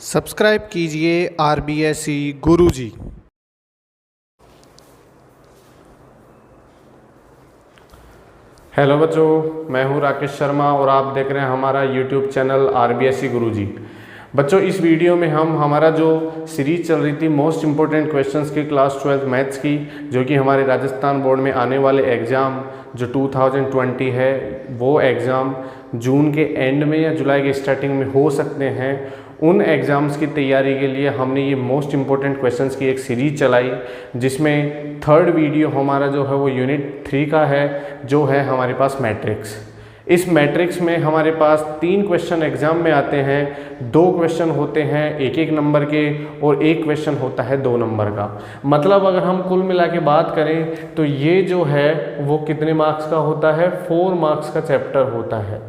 Subscribe कीजिए RBSE गुरुजी। Hello बच्चों, मैं हूं राकेश शर्मा और आप देख रहे हैं हमारा यूट्यूब चैनल RBSE गुरुजी। बच्चों, इस वीडियो में हम हमारा जो सीरीज चल रही थी मोस्ट इम्पोर्टेंट क्वेश्चंस की क्लास 12 मैथ्स की, जो कि हमारे राजस्थान बोर्ड में आने वाले एग्ज़ाम जो 2020 है वो एग्ज़ाम जून के एंड में या जुलाई के स्टार्टिंग में हो सकते हैं, उन एग्ज़ाम्स की तैयारी के लिए हमने ये मोस्ट इम्पोर्टेंट क्वेश्चंस की एक सीरीज चलाई, जिसमें थर्ड वीडियो हमारा जो है वो यूनिट 3 का है, जो है हमारे पास मैट्रिक्स। इस मैट्रिक्स में हमारे पास 3 क्वेश्चन एग्जाम में आते हैं। 2 क्वेश्चन होते हैं 1-1 नंबर के और 1 क्वेश्चन होता है 2 नंबर का। मतलब अगर हम कुल मिला के बात करें तो ये जो है वो कितने मार्क्स का होता है, 4 मार्क्स का चैप्टर होता है।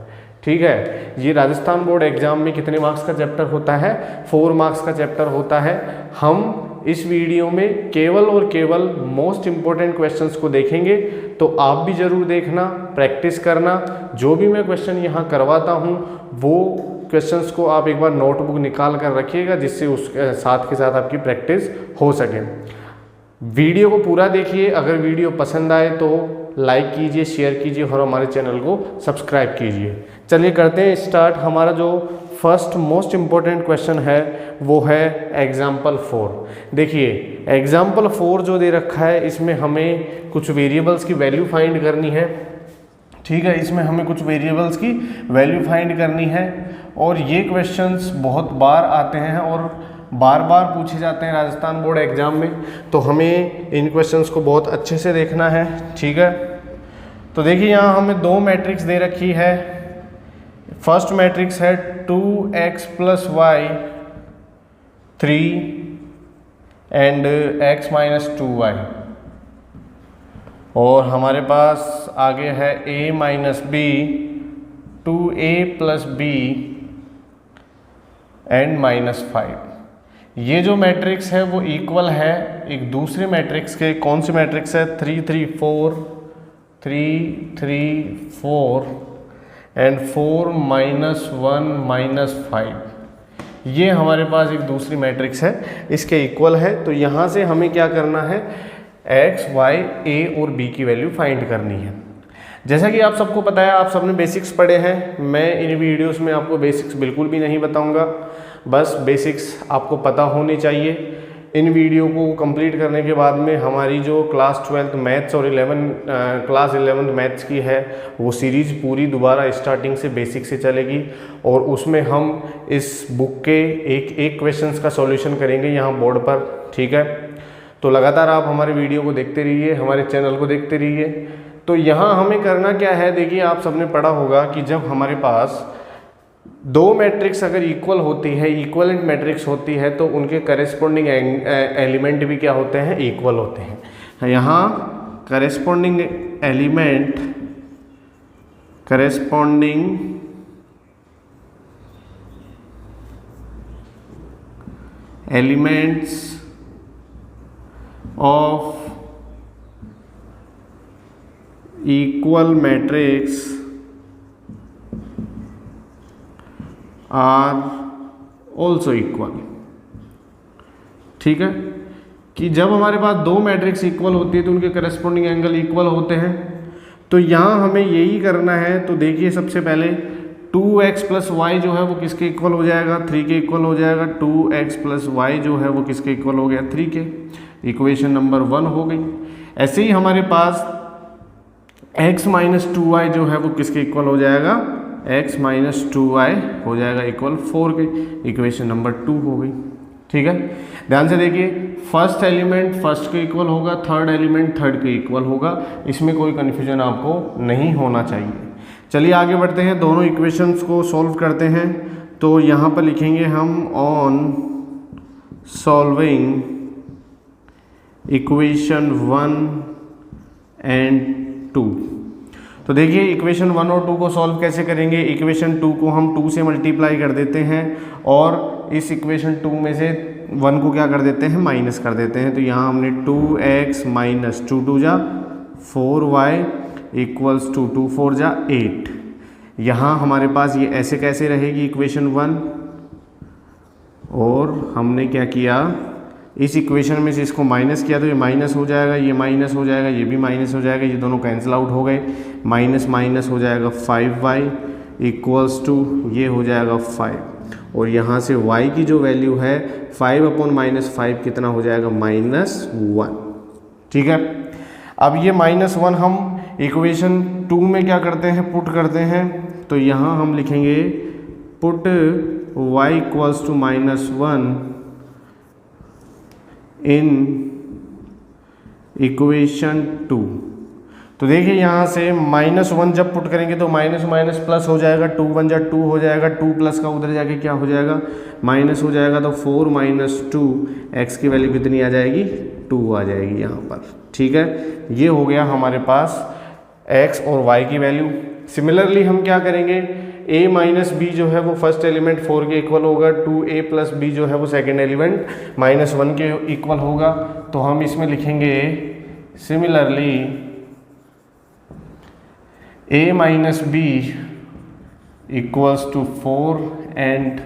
ठीक है, ये राजस्थान बोर्ड एग्जाम में कितने मार्क्स का चैप्टर होता है, 4 मार्क्स का चैप्टर होता है। हम इस वीडियो में केवल और केवल मोस्ट इम्पोर्टेंट क्वेश्चंस को देखेंगे, तो आप भी ज़रूर देखना, प्रैक्टिस करना। जो भी मैं क्वेश्चन यहाँ करवाता हूँ वो क्वेश्चंस को आप एक बार नोटबुक निकाल कर रखिएगा, जिससे उसके साथ के साथ आपकी प्रैक्टिस हो सके। वीडियो को पूरा देखिए, अगर वीडियो पसंद आए तो लाइक कीजिए, शेयर कीजिए और हमारे चैनल को सब्सक्राइब कीजिए। चलिए करते हैं स्टार्ट। हमारा जो फर्स्ट मोस्ट इम्पोर्टेंट क्वेश्चन है वो है एग्जाम्पल 4। देखिए एग्जाम्पल 4 जो दे रखा है, इसमें हमें कुछ वेरिएबल्स की वैल्यू फाइंड करनी है। ठीक है, इसमें हमें कुछ वेरिएबल्स की वैल्यू फाइंड करनी है और ये क्वेश्चंस बहुत बार आते हैं और बार बार पूछे जाते हैं राजस्थान बोर्ड एग्जाम में, तो हमें इन क्वेश्चंस को बहुत अच्छे से देखना है। ठीक है, तो देखिए यहाँ हमें 2 मैट्रिक्स दे रखी है। फर्स्ट मैट्रिक्स है 2x + y 3 and x - 2y, और हमारे पास आगे है a - b 2a + b and -5। ये जो मैट्रिक्स है वो इक्वल है एक दूसरे मैट्रिक्स के। कौन सी मैट्रिक्स है? 3 3 4 3 3 4 एंड 4 -1 -5। ये हमारे पास एक दूसरी मैट्रिक्स है, इसके इक्वल है। तो यहाँ से हमें क्या करना है, x, y, a और b की वैल्यू फाइंड करनी है। जैसा कि आप सबको पता है, आप सबने बेसिक्स पढ़े हैं। मैं इन वीडियोस में आपको बेसिक्स बिल्कुल भी नहीं बताऊंगा, बस बेसिक्स आपको पता होनी चाहिए। इन वीडियो को कंप्लीट करने के बाद में हमारी जो क्लास 12 मैथ्स और क्लास 11 मैथ्स की है वो सीरीज पूरी दोबारा स्टार्टिंग से बेसिक से चलेगी, और उसमें हम इस बुक के एक क्वेश्चंस का सॉल्यूशन करेंगे यहाँ बोर्ड पर। ठीक है, तो लगातार आप हमारे वीडियो को देखते रहिए, हमारे चैनल को देखते रहिए। तो यहाँ हमें करना क्या है, देखिए आप सबने पढ़ा होगा कि जब हमारे पास 2 मैट्रिक्स अगर इक्वल होती है, इक्वलेंट मैट्रिक्स होती है, तो उनके करेस्पॉन्डिंग एलिमेंट भी क्या होते हैं, इक्वल होते हैं। यहाँ corresponding elements of equal matrix are also equal. ठीक है, कि जब हमारे पास 2 मैट्रिक्स इक्वल होती है तो उनके करस्पॉन्डिंग एंगल इक्वल होते हैं। तो यहाँ हमें यही करना है। तो देखिए सबसे पहले 2x + y जो है वो किसके इक्वल हो जाएगा, 3 के इक्वल हो जाएगा। 2x + y जो है वो किसके इक्वल हो गया, 3 के। इक्वेशन नंबर 1 हो गई। ऐसे ही हमारे पास x - 2y जो है वो किसके इक्वल हो जाएगा, x - 2y हो जाएगा इक्वल 4 के। इक्वेशन नंबर 2 हो गई। ठीक है, ध्यान से देखिए, फर्स्ट एलिमेंट फर्स्ट के इक्वल होगा, थर्ड एलिमेंट थर्ड के इक्वल होगा। इसमें कोई कन्फ्यूजन आपको नहीं होना चाहिए। चलिए आगे बढ़ते हैं, दोनों इक्वेशंस को सॉल्व करते हैं। तो यहाँ पर लिखेंगे हम ऑन सॉल्विंग इक्वेशन 1 एंड 2। तो देखिए इक्वेशन 1 और 2 को सॉल्व कैसे करेंगे। इक्वेशन 2 को हम 2 से मल्टीप्लाई कर देते हैं और इस इक्वेशन 2 में से 1 को क्या कर देते हैं, माइनस कर देते हैं। तो यहाँ हमने 2x - 2 2 जा 4y = 2 2 4 जा 8। यहाँ हमारे पास ये ऐसे कैसे रहेगी इक्वेशन 1, और हमने क्या किया, इस इक्वेशन में से इसको माइनस किया तो ये माइनस हो जाएगा, ये माइनस हो जाएगा, ये भी माइनस हो जाएगा, ये दोनों कैंसिल आउट हो गए, माइनस माइनस हो जाएगा 5y इक्वल्स टू ये हो जाएगा 5, और यहाँ से y की जो वैल्यू है 5/-5 कितना हो जाएगा, -1। ठीक है, अब ये -1 हम इक्वेशन 2 में क्या करते हैं, पुट करते हैं, तो यहाँ हम लिखेंगे put y equals to -1 in equation 2। तो देखिए यहाँ से -1 जब पुट करेंगे तो माइनस माइनस प्लस हो जाएगा, 2 1 जा 2 हो जाएगा, 2 प्लस का उधर जाके क्या हो जाएगा, माइनस हो जाएगा, तो 4 - 2 x की वैल्यू कितनी आ जाएगी, 2 आ जाएगी यहाँ पर। ठीक है, ये हो गया हमारे पास x और y की वैल्यू। सिमिलरली हम क्या करेंगे, a माइनस बी जो है वो फर्स्ट एलिमेंट 4 के इक्वल होगा, 2a प्लस b जो है वो सेकेंड एलिमेंट -1 के इक्वल होगा। तो हम इसमें लिखेंगे similarly a minus B equals to 4 and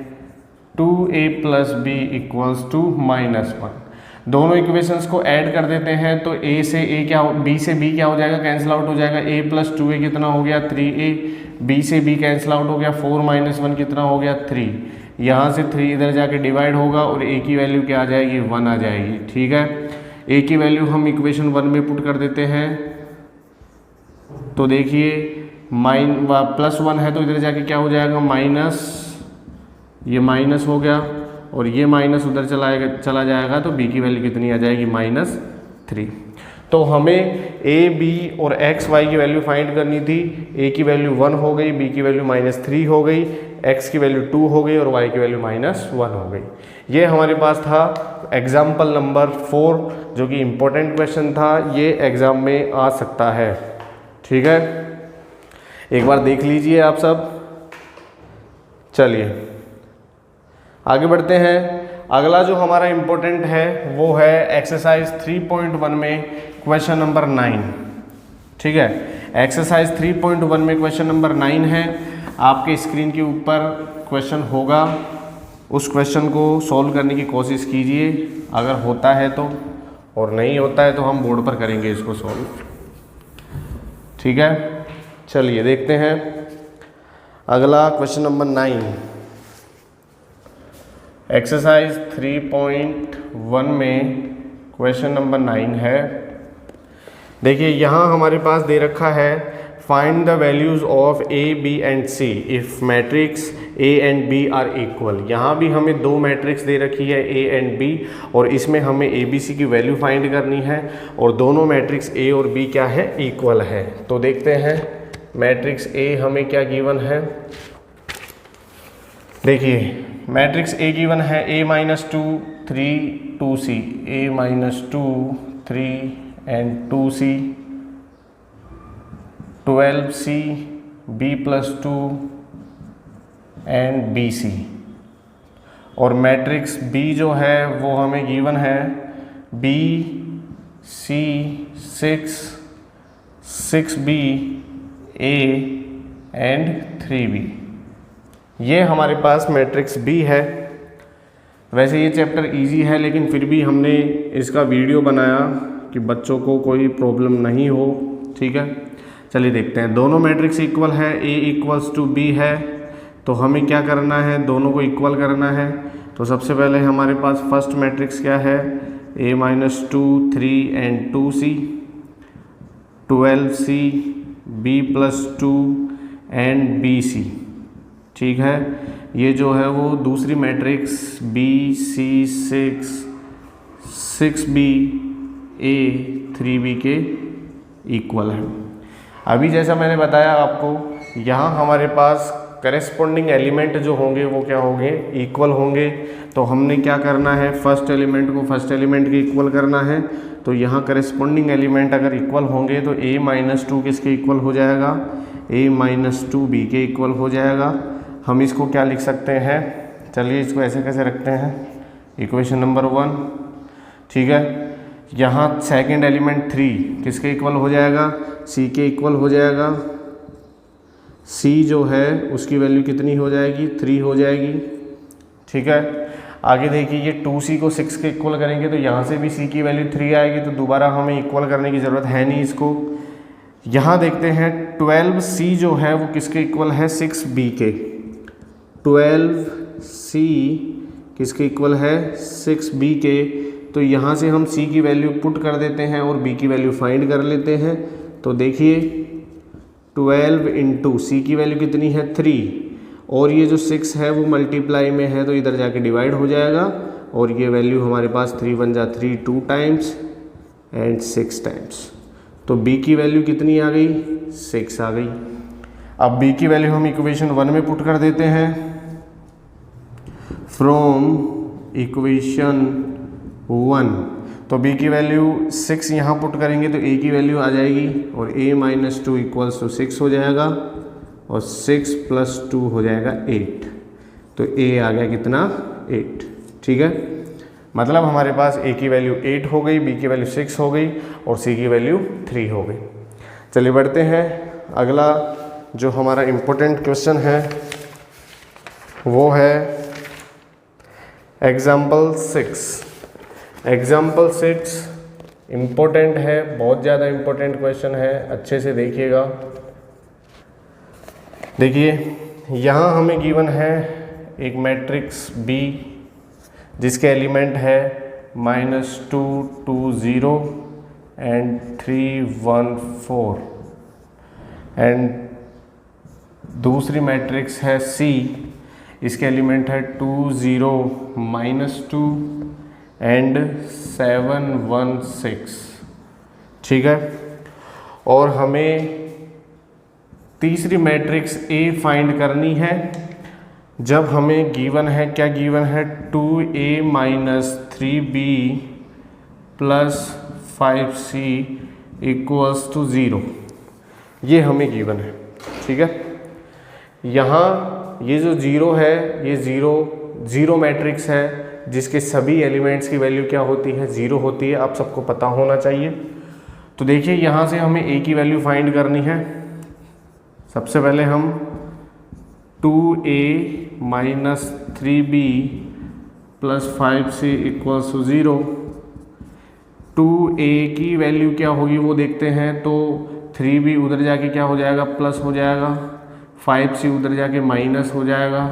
2a plus b equals to -1। दोनों इक्वेशंस को ऐड कर देते हैं तो a से a क्या, b से b क्या हो जाएगा, कैंसिल आउट हो जाएगा, a प्लस 2a कितना हो गया 3a, b से b कैंसिल आउट हो गया, 4 - 1 कितना हो गया 3, यहाँ से 3 इधर जाके डिवाइड होगा और a की वैल्यू क्या आ जाएगी, 1 आ जाएगी। ठीक है, a की वैल्यू हम इक्वेशन 1 में पुट कर देते हैं, तो देखिए +1 है तो इधर जाके क्या हो जाएगा, माइनस, ये माइनस हो गया और ये माइनस उधर चला जाएगा, तो b की वैल्यू कितनी आ जाएगी, -3। तो हमें a, b और x, y की वैल्यू फाइंड करनी थी। a की वैल्यू 1 हो गई, b की वैल्यू -3 हो गई, x की वैल्यू 2 हो गई और y की वैल्यू -1 हो गई। ये हमारे पास था एग्जाम्पल नंबर 4, जो कि इम्पोर्टेंट क्वेश्चन था, ये एग्ज़ाम में आ सकता है। ठीक है, एक बार देख लीजिए आप सब। चलिए आगे बढ़ते हैं। अगला जो हमारा इम्पोर्टेंट है वो है एक्सरसाइज 3.1 में क्वेश्चन नंबर 9। ठीक है, एक्सरसाइज 3.1 में क्वेश्चन नंबर 9 है। आपके स्क्रीन के ऊपर क्वेश्चन होगा, उस क्वेश्चन को सॉल्व करने की कोशिश कीजिए, अगर होता है तो, और नहीं होता है तो हम बोर्ड पर करेंगे इसको सॉल्व। ठीक है, चलिए देखते हैं अगला क्वेश्चन नंबर 9। एक्सरसाइज 3.1 में क्वेश्चन नंबर 9 है। देखिए यहाँ हमारे पास दे रखा है find the values of a, b and c if matrix a and b are equal. यहाँ भी हमें दो मैट्रिक्स दे रखी है a एंड b, और इसमें हमें a b c की वैल्यू फाइंड करनी है, और दोनों मैट्रिक्स a और b क्या है, इक्वल है। तो देखते हैं मैट्रिक्स a हमें क्या गिवन है। देखिए मैट्रिक्स A गिवन है a -2 3 2c, a -2 3 and 2c, 12c, b + 2 and bc। और मैट्रिक्स B जो है वो हमें गिवन है b c 6 6b a and 3b। ये हमारे पास मैट्रिक्स B है। वैसे ये चैप्टर इजी है, लेकिन फिर भी हमने इसका वीडियो बनाया कि बच्चों को कोई प्रॉब्लम नहीं हो। ठीक है, चलिए देखते हैं। दोनों मैट्रिक्स इक्वल है, A = B है, तो हमें क्या करना है, दोनों को इक्वल करना है। तो सबसे पहले हमारे पास फर्स्ट मैट्रिक्स क्या है, a -2 3 and 2c, 12c, b + 2 and bc। ठीक है, ये जो है वो दूसरी matrix b c 6 6b a 3b के इक्वल है। अभी जैसा मैंने बताया आपको, यहाँ हमारे पास करेस्पॉन्डिंग एलिमेंट जो होंगे वो क्या होंगे, इक्वल होंगे। तो हमने क्या करना है, फर्स्ट एलिमेंट को फर्स्ट एलिमेंट के इक्वल करना है। तो यहाँ करेस्पॉन्डिंग एलिमेंट अगर इक्वल होंगे तो a -2 किसके इक्वल हो जाएगा, a -2 b के इक्वल हो जाएगा। हम इसको क्या लिख सकते हैं, चलिए इसको ऐसे कैसे रखते हैं, इक्वेशन नंबर 1। ठीक है, यहाँ सेकंड एलिमेंट 3 किसके इक्वल हो जाएगा, c के इक्वल हो जाएगा। c जो है उसकी वैल्यू कितनी हो जाएगी, 3 हो जाएगी। ठीक है। आगे देखिए ये 2c को 6 के इक्वल करेंगे तो यहाँ से भी c की वैल्यू 3 आएगी, तो दोबारा हमें इक्वल करने की ज़रूरत है नहीं इसको। यहाँ देखते हैं 12c जो है वो किसके इक्वल है, 6b के। 12c किसके इक्वल है, 6b के। तो यहाँ से हम c की वैल्यू पुट कर देते हैं और b की वैल्यू फाइंड कर लेते हैं। तो देखिए 12 इंटू c की वैल्यू कितनी है, 3, और ये जो 6 है वो मल्टीप्लाई में है तो इधर जाके डिवाइड हो जाएगा, और ये वैल्यू हमारे पास 3 1 जा 3 2 टाइम्स एंड 6 टाइम्स। तो b की वैल्यू कितनी आ गई, 6 आ गई। अब b की वैल्यू हम इक्वेशन 1 में पुट कर देते हैं। फ्रॉम इक्वेशन 1, तो b की वैल्यू 6 यहाँ पुट करेंगे तो a की वैल्यू आ जाएगी, और a माइनस 2 इक्वल्स टू 6 हो जाएगा, और 6 प्लस 2 हो जाएगा 8। तो a आ गया कितना, 8। ठीक है, मतलब हमारे पास a की वैल्यू 8 हो गई, b की वैल्यू 6 हो गई और c की वैल्यू 3 हो गई। चलिए बढ़ते हैं, अगला जो हमारा इम्पोर्टेंट क्वेश्चन है वो है एग्जाम्पल 6। एग्जाम्पल 6 इम्पोर्टेंट है, बहुत ज़्यादा इम्पोर्टेंट क्वेश्चन है, अच्छे से देखिएगा। देखिए यहाँ हमें गिवन है एक मैट्रिक्स B जिसके एलिमेंट है -2 2 0 एंड 3 1 4, एंड दूसरी मैट्रिक्स है C, इसके एलिमेंट है 2 0 -2 एंड 7 1 6। ठीक है, और हमें तीसरी मैट्रिक्स A फाइंड करनी है। जब हमें गिवन है, क्या गिवन है, 2A minus 3B plus 5C equals to 0, ये हमें गिवन है। ठीक है, यहाँ ये जो 0 है ये 0 मैट्रिक्स है जिसके सभी एलिमेंट्स की वैल्यू क्या होती है, 0 होती है। आप सबको पता होना चाहिए। तो देखिए यहाँ से हमें A की वैल्यू फाइंड करनी है। सबसे पहले हम 2A minus 3B plus 5C equals to 0, 2A की वैल्यू क्या होगी वो देखते हैं। तो 3B उधर जाके क्या हो जाएगा, प्लस हो जाएगा, 5C उधर जाके माइनस हो जाएगा,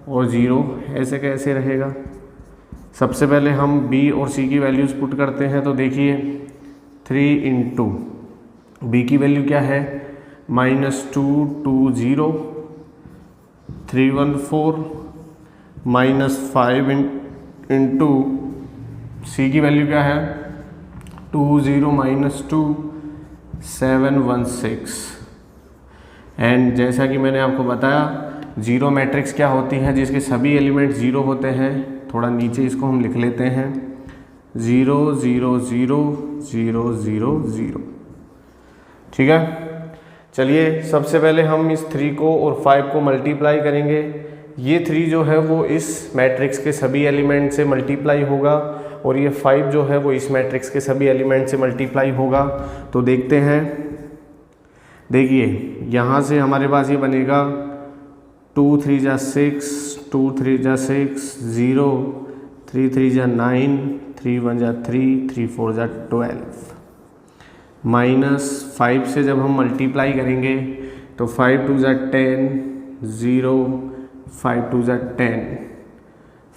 और 0 ऐसे कैसे रहेगा। सबसे पहले हम B और C की वैल्यूज़ पुट करते हैं। तो देखिए 3 इंटू B की वैल्यू क्या है, -2 2 0 3 1 4, -5 इंटू C की वैल्यू क्या है, 2 0 -2 7 1 6। एंड जैसा कि मैंने आपको बताया 0 मैट्रिक्स क्या होती है, जिसके सभी एलिमेंट 0 होते हैं। थोड़ा नीचे इसको हम लिख लेते हैं, 0 0 0 0 0 0। ठीक है, चलिए सबसे पहले हम इस 3 को और 5 को मल्टीप्लाई करेंगे। ये 3 जो है वो इस मैट्रिक्स के सभी एलिमेंट से मल्टीप्लाई होगा, और ये 5 जो है वो इस मैट्रिक्स के सभी एलिमेंट से मल्टीप्लाई होगा। तो देखते हैं, देखिए यहाँ से हमारे पास ये बनेगा 2 3 जा 6, 2 3 जा 6 0, 3 3 जा 9, 3 1 जा 3, 3 4 जा 12। -5 से जब हम मल्टीप्लाई करेंगे तो 5 2 जा 10 0, 5 2 जा 10,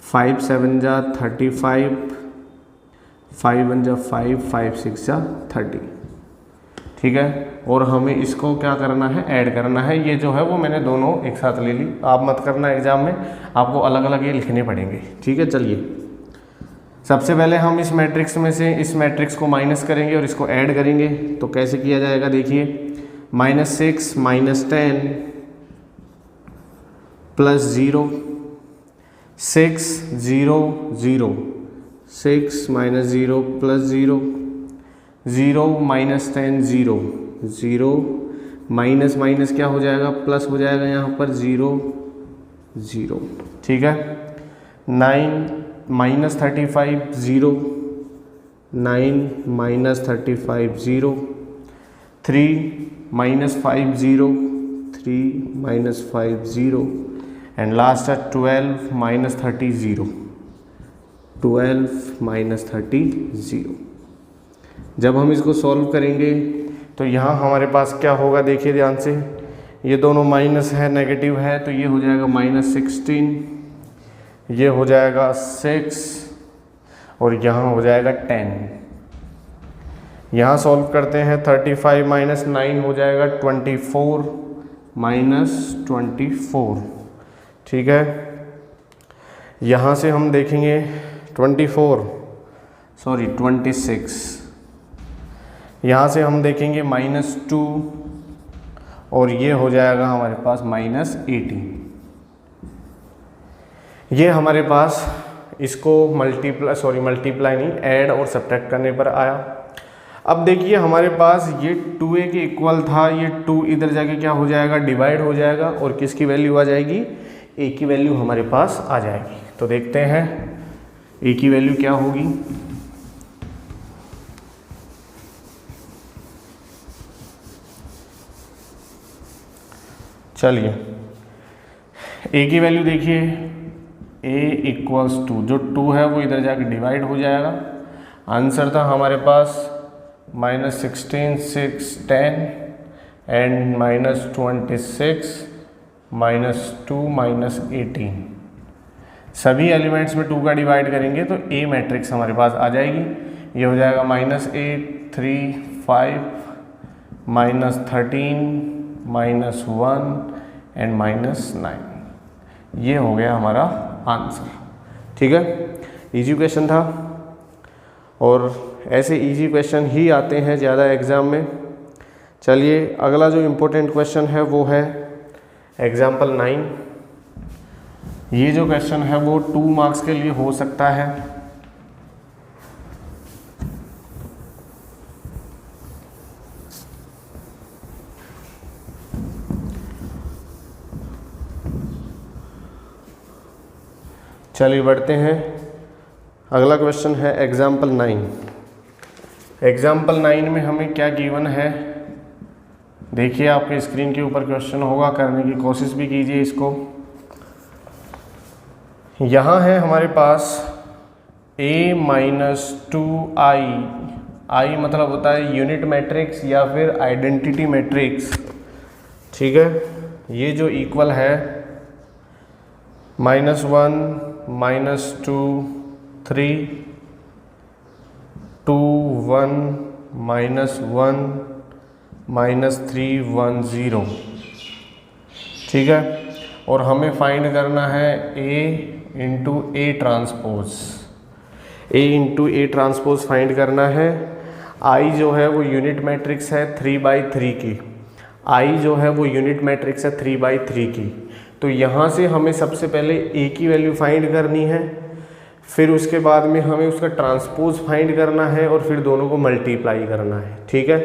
5 7 जा 35, 5 1 जा 5, 5 6 जा 30। ठीक है, और हमें इसको क्या करना है, ऐड करना है। ये जो है वो मैंने दोनों एक साथ ले ली, आप मत करना एग्जाम में, आपको अलग अलग ये लिखने पड़ेंगे। ठीक है, चलिए सबसे पहले हम इस मैट्रिक्स में से इस मैट्रिक्स को माइनस करेंगे और इसको ऐड करेंगे। तो कैसे किया जाएगा, देखिए -6 -10 प्लस 0, 6 0 0, 6 -0 प्लस 0, 0 -10 0, 0 माइनस माइनस क्या हो जाएगा, प्लस हो जाएगा, यहाँ पर 0 0। ठीक है, 9 -35 0, 9 -35 0, 3 -5 0, 3 -5 0, एंड लास्ट है 12 माइनस 30 0, 12 माइनस 30 0। जब हम इसको सॉल्व करेंगे तो यहाँ हमारे पास क्या होगा, देखिए ध्यान से, ये दोनों माइनस है, नेगेटिव है, तो ये हो जाएगा माइनस 16, ये हो जाएगा 6 और यहाँ हो जाएगा 10। यहाँ सॉल्व करते हैं, 35 माइनस 9 हो जाएगा 24 माइनस 24, ठीक है। यहाँ से हम देखेंगे 26, यहाँ से हम देखेंगे -2 और ये हो जाएगा हमारे पास -18। ये हमारे पास इसको मल्टीप्लाई नहीं, ऐड और सब्ट्रैक्ट करने पर आया। अब देखिए हमारे पास ये 2a के इक्वल था, ये 2 इधर जाके क्या हो जाएगा, डिवाइड हो जाएगा और किसकी वैल्यू आ जाएगी, a की वैल्यू हमारे पास आ जाएगी। तो देखते हैं a की वैल्यू क्या होगी। चलिए a की वैल्यू देखिए, a इक्वल्स टू, जो 2 है वो इधर जाके डिवाइड हो जाएगा। आंसर था हमारे पास -16 6 10 एंड -26 -2 -18। सभी एलिमेंट्स में 2 का डिवाइड करेंगे तो a मैट्रिक्स हमारे पास आ जाएगी। ये हो जाएगा -8 3 5 -13 -1 एंड -9। ये हो गया हमारा आंसर, ठीक है। इजी क्वेश्चन था और ऐसे इजी क्वेश्चन ही आते हैं ज़्यादा एग्ज़ाम में। चलिए अगला जो इम्पोर्टेंट क्वेश्चन है वो है एग्जाम्पल 9। ये जो क्वेश्चन है वो 2 मार्क्स के लिए हो सकता है। चलिए बढ़ते हैं, अगला क्वेश्चन है एग्जाम्पल 9। एग्जाम्पल 9 में हमें क्या गिवन है, देखिए आपके स्क्रीन के ऊपर क्वेश्चन होगा, करने की कोशिश भी कीजिए इसको। यहाँ है हमारे पास a - 2i, i मतलब होता है यूनिट मैट्रिक्स या फिर आइडेंटिटी मैट्रिक्स, ठीक है। ये जो इक्वल है -1 -2 3 2 1 -1 -3 1 0, ठीक है। और हमें फाइंड करना है a into A transpose, a into A transpose find करना है। i जो है वो यूनिट मैट्रिक्स है 3/3 की, i जो है वो यूनिट मैट्रिक्स है 3/3 की। तो यहाँ से हमें सबसे पहले a की वैल्यू फाइंड करनी है, फिर उसके बाद में हमें उसका ट्रांसपोज फाइंड करना है और फिर दोनों को मल्टीप्लाई करना है, ठीक है।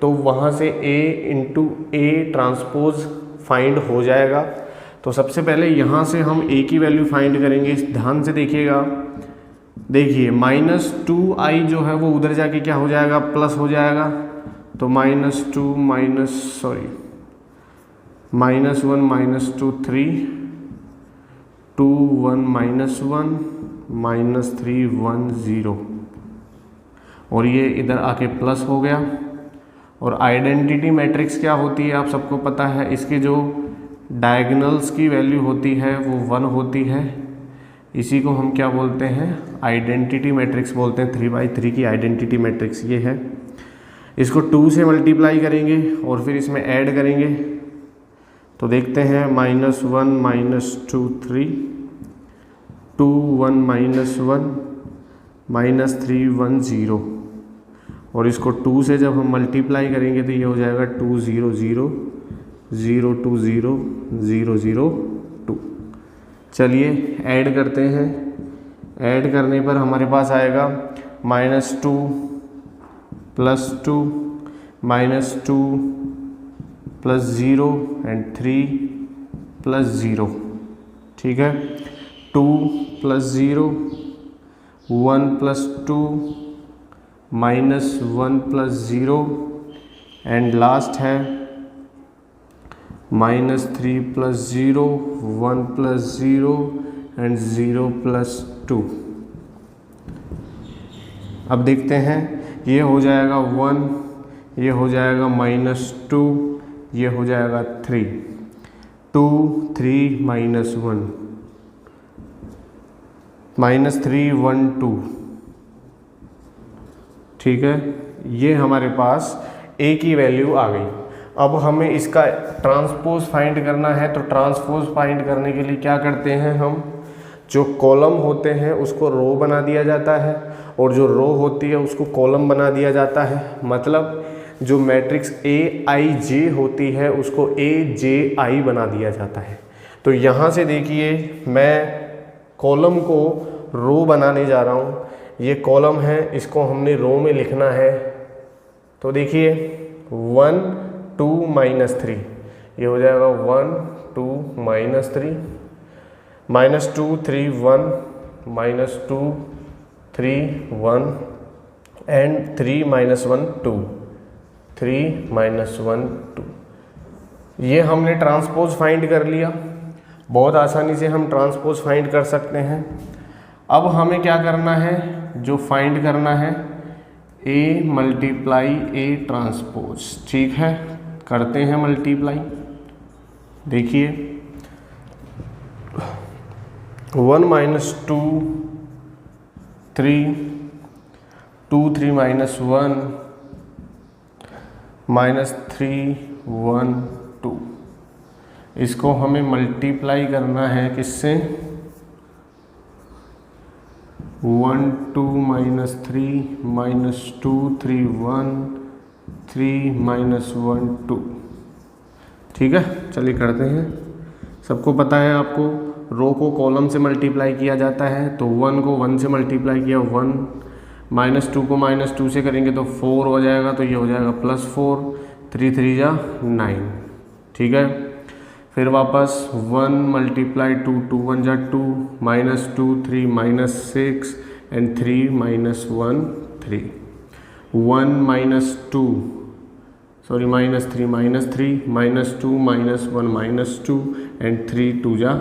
तो वहाँ से a into A transpose find हो जाएगा। तो सबसे पहले यहाँ से हम a की वैल्यू फाइंड करेंगे, ध्यान से देखिएगा। देखिए -2i जो है वो उधर जाके क्या हो जाएगा, प्लस हो जाएगा। तो -1 -2 3 2 1 -1 -3 1 0 और ये इधर आके प्लस हो गया। और आइडेंटिटी मैट्रिक्स क्या होती है आप सबको पता है, इसके जो डायगोनल्स की वैल्यू होती है वो 1 होती है। इसी को हम क्या बोलते हैं, आइडेंटिटी मैट्रिक्स बोलते हैं। 3/3 की आइडेंटिटी मैट्रिक्स ये है। इसको 2 से मल्टीप्लाई करेंगे और फिर इसमें ऐड करेंगे। तो देखते हैं -1 -2 3 2 1 -1 -3 1 0 और इसको 2 से जब हम मल्टीप्लाई करेंगे तो ये हो जाएगा 2 0 0 0 2 0 0 0 2। चलिए ऐड करते हैं। ऐड करने पर हमारे पास आएगा -2 +2 -2 +0 एंड 3 +0, ठीक है। 2 +0 1 +2 -1 +0 एंड लास्ट है -3 + 0, 1 + 0 एंड 0 + 2। अब देखते हैं, ये हो जाएगा 1, ये हो जाएगा -2, ये हो जाएगा 3, 2 3 -1, -3 1 2। ठीक है, ये हमारे पास a की वैल्यू आ गई। अब हमें इसका ट्रांसपोज फाइंड करना है, तो ट्रांसपोज फाइंड करने के लिए क्या करते हैं हम, जो कॉलम होते हैं उसको रो बना दिया जाता है और जो रो होती है उसको कॉलम बना दिया जाता है। मतलब जो मैट्रिक्स Aij होती है उसको Aj बना दिया जाता है। तो यहाँ से देखिए, मैं कॉलम को रो बनाने जा रहा हूँ। ये कॉलम है, इसको हमने रो में लिखना है। तो देखिए 1 2 -3, ये हो जाएगा 1 2 -3, -2 3 1, -2 3 1 एंड 3 -1 2, 3 -1 2। ये हमने ट्रांसपोज फाइंड कर लिया। बहुत आसानी से हम ट्रांसपोज फाइंड कर सकते हैं। अब हमें क्या करना है, जो फाइंड करना है A × A ट्रांसपोज। ठीक है, करते हैं मल्टीप्लाई। देखिए 1 -2 3, 2 3 -1, -3 1 2। इसको हमें मल्टीप्लाई करना है किससे, 1 2 -3 -2 3 1, 3 -1 2। ठीक है, चलिए करते हैं। सबको पता है, आपको रो को कॉलम से मल्टीप्लाई किया जाता है, तो 1 को 1 से मल्टीप्लाई किया 1, -2 को -2 से करेंगे तो 4 हो जाएगा, तो ये हो जाएगा +4, 3 3 जा 9। ठीक है, फिर वापस 1 × 2, 2 1 जा 2, -2 3 -6 एंड 3 -1 3, 1 -2 सॉरी -3 -3, -2 -1 -2 एंड 3 2 जा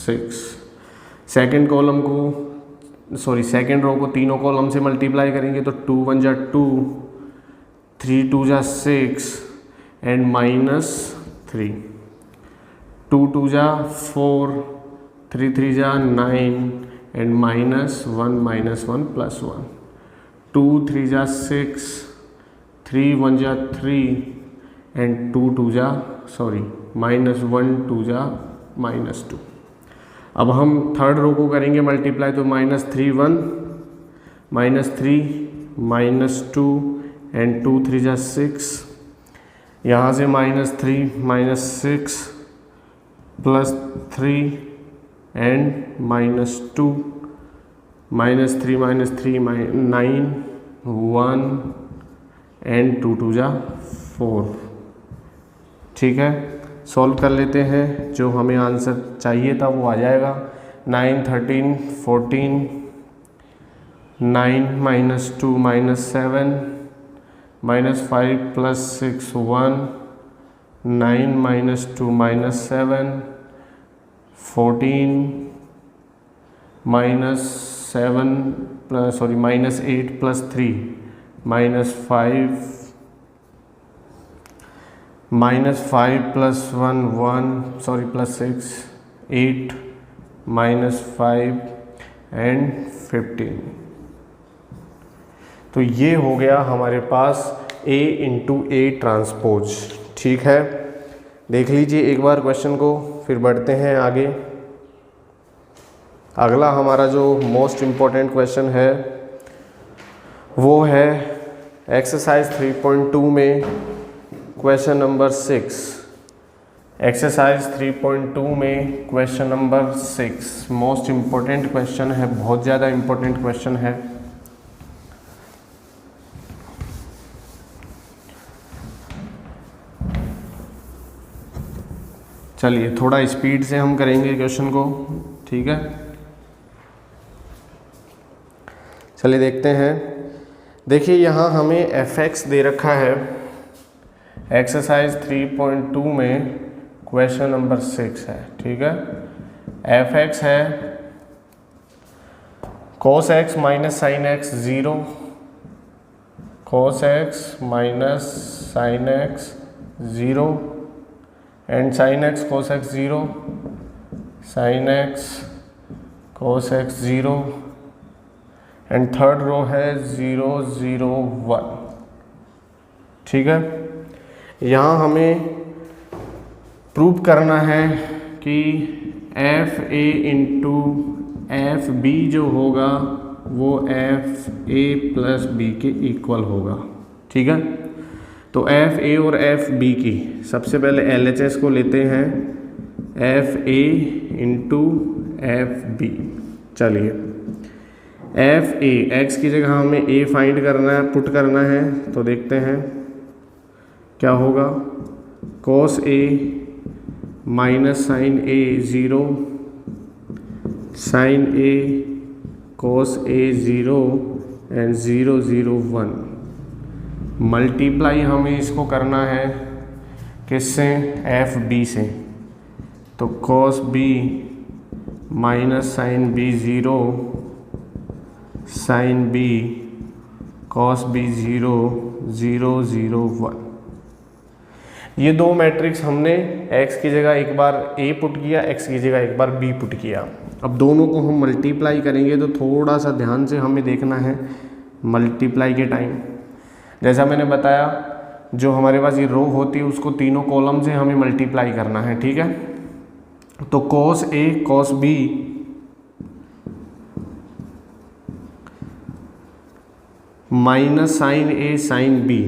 6। सेकेंड कॉलम को सेकेंड रो को तीनों कॉलम से मल्टीप्लाई करेंगे तो 2 1 जा 2, 3 2 जा 6 एंड -3, 2 2 जा 4, 3 3 जा 9 एंड -1 -1 +1, 2 3 जा 6, 3 1 जा 3 एंड 2 2 जा -1 2 जा -2। अब हम थर्ड रो को करेंगे मल्टीप्लाई, तो -3 1, -3 -2 एंड 2 3 जा 6, यहाँ से -3 -6 +3 एंड -2, -3 -3 9 1 एंड 2 2 जा 4। ठीक है, सॉल्व कर लेते हैं। जो हमें आंसर चाहिए था वो आ जाएगा 9 13 14, 9 -2 -7, -5 + 6 1, 9 -2 -7, 14 -8 + 3 -5, -5 + 1 1 +6 8, -5 एंड 15। तो ये हो गया हमारे पास A × A ट्रांसपोज। ठीक है, देख लीजिए एक बार क्वेश्चन को, फिर बढ़ते हैं आगे। अगला हमारा जो मोस्ट इम्पोर्टेंट क्वेश्चन है वो है एक्सरसाइज 3.2 में क्वेश्चन नंबर 6। एक्सरसाइज 3.2 में question number 6 most important question है, बहुत ज़्यादा इम्पोर्टेंट क्वेश्चन है। चलिए थोड़ा स्पीड से हम करेंगे क्वेश्चन को। ठीक है, चलिए देखते हैं। देखिए यहाँ हमें fx दे रखा है। एक्सरसाइज 3.2 में क्वेश्चन नंबर 6 है, ठीक है। एफ एक्स है cos x minus sine X 0, cos x minus sine X 0 and sine X cos x 0, sine X cos x 0 and third row है 0 0 1, ठीक है। यहाँ हमें प्रूव करना है कि F A into F B जो होगा वो एफ ए प्लस बी के इक्वल होगा, ठीक है। तो एफ ए और एफ बी की सबसे पहले एल एच एस को लेते हैं, F A into F B. चलिए एफ ए, एक्स की जगह हमें ए फाइंड करना है, पुट करना है, तो देखते हैं क्या होगा। Cos A minus sine A 0, sine A cos A 0 and 0 0 1। Multiply हमें इसको करना है किससे, एफ बी से। तो cos B minus sine B 0, sine B cos B 0 0 0 1। ये दो मैट्रिक्स हमने x की जगह एक बार a पुट किया, x की जगह एक बार b पुट किया। अब दोनों को हम मल्टीप्लाई करेंगे तो थोड़ा सा ध्यान से हमें देखना है मल्टीप्लाई के टाइम। जैसा मैंने बताया, जो हमारे पास ये रो होती है उसको तीनों कॉलम से हमें मल्टीप्लाई करना है, ठीक है। तो cos a cos b minus sine A sine B,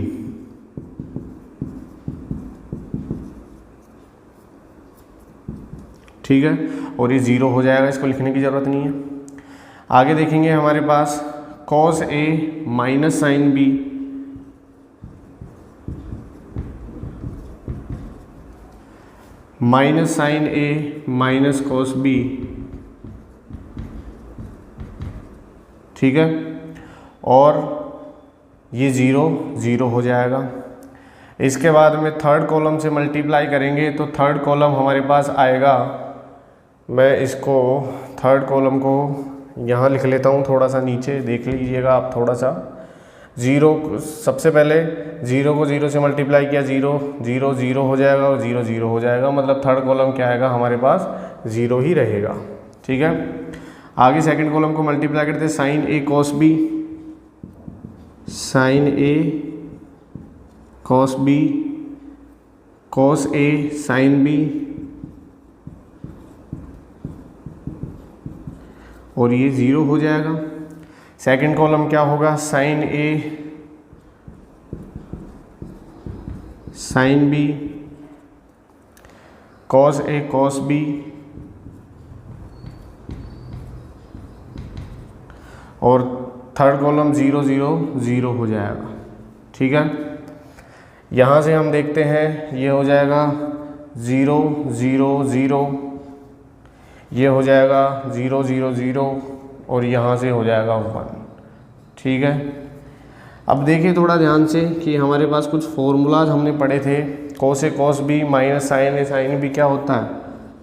ठीक है। और ये 0 हो जाएगा, इसको लिखने की ज़रूरत नहीं है। आगे देखेंगे हमारे पास cos a minus sine B, minus sine A minus cos b, ठीक है। और ये 0 0 हो जाएगा। इसके बाद में थर्ड कॉलम से मल्टीप्लाई करेंगे तो थर्ड कॉलम हमारे पास आएगा, मैं इसको थर्ड कॉलम को यहाँ लिख लेता हूँ, थोड़ा सा नीचे देख लीजिएगा आप थोड़ा सा। 0 सबसे पहले 0 को 0 से मल्टीप्लाई किया, 0 0 0 हो जाएगा और 0 0 हो जाएगा, मतलब थर्ड कॉलम क्या आएगा हमारे पास, 0 ही रहेगा, ठीक है। आगे सेकंड कॉलम को मल्टीप्लाई करते हैं, sign A cos B, sign A cos B, cos A sine B, और ये 0 हो जाएगा। सेकंड कॉलम क्या होगा, sign A sine B, cos A cos B, और थर्ड कॉलम 0 0 0 हो जाएगा, ठीक है। यहाँ से हम देखते हैं ये हो जाएगा 0 0 0, ये हो जाएगा 0 0 0, और यहाँ से हो जाएगा 1, ठीक है। अब देखिए थोड़ा ध्यान से कि हमारे पास कुछ फॉर्मूलाज हमने पढ़े थे। cos a cos b minus sine A sine B क्या होता है,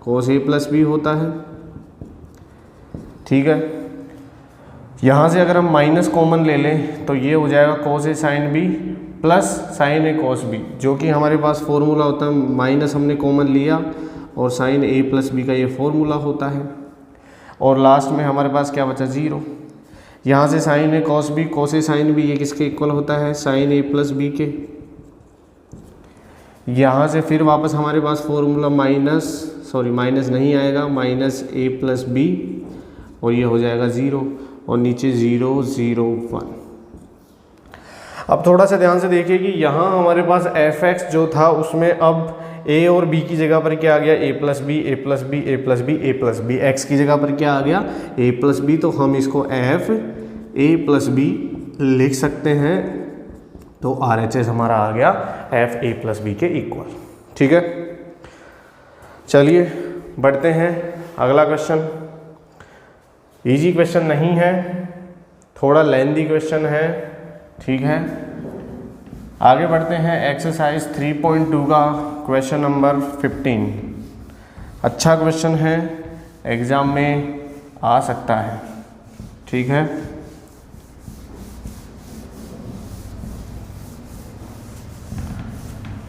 cos a प्लस बी होता है, ठीक है। यहाँ से अगर हम माइनस कॉमन ले लें तो ये हो जाएगा cos a sine B plus sine A cos b, जो कि हमारे पास फॉर्मूला होता है, माइनस हमने कॉमन लिया और साइन ए प्लस बी का ये फॉर्मूला होता है। और लास्ट में हमारे पास क्या बचा, 0। यहाँ से sign A cos B, cos A sine B, ये किसके इक्वल होता है, साइन ए प्लस बी के। यहाँ से फिर वापस हमारे पास फॉर्मूला माइनस नहीं आएगा, माइनस ए प्लस बी, और ये हो जाएगा 0, और नीचे 0 0 1। अब थोड़ा सा ध्यान से देखिए कि यहाँ हमारे पास एफ एक्स जो था उसमें अब ए और बी की जगह पर क्या आ गया, ए प्लस बी ए प्लस बी ए प्लस बी ए प्लस बी। एक्स की जगह पर क्या आ गया, ए प्लस बी, तो हम इसको एफ ए प्लस बी लिख सकते हैं। तो आर एच एस हमारा आ गया एफ ए प्लस बी के इक्वल, ठीक है। चलिए बढ़ते हैं अगला क्वेश्चन। इजी क्वेश्चन नहीं है, थोड़ा लेंथी क्वेश्चन है, ठीक है। आगे बढ़ते हैं एक्सरसाइज 3.2 का क्वेश्चन नंबर 15। अच्छा क्वेश्चन है, एग्ज़ाम में आ सकता है, ठीक है।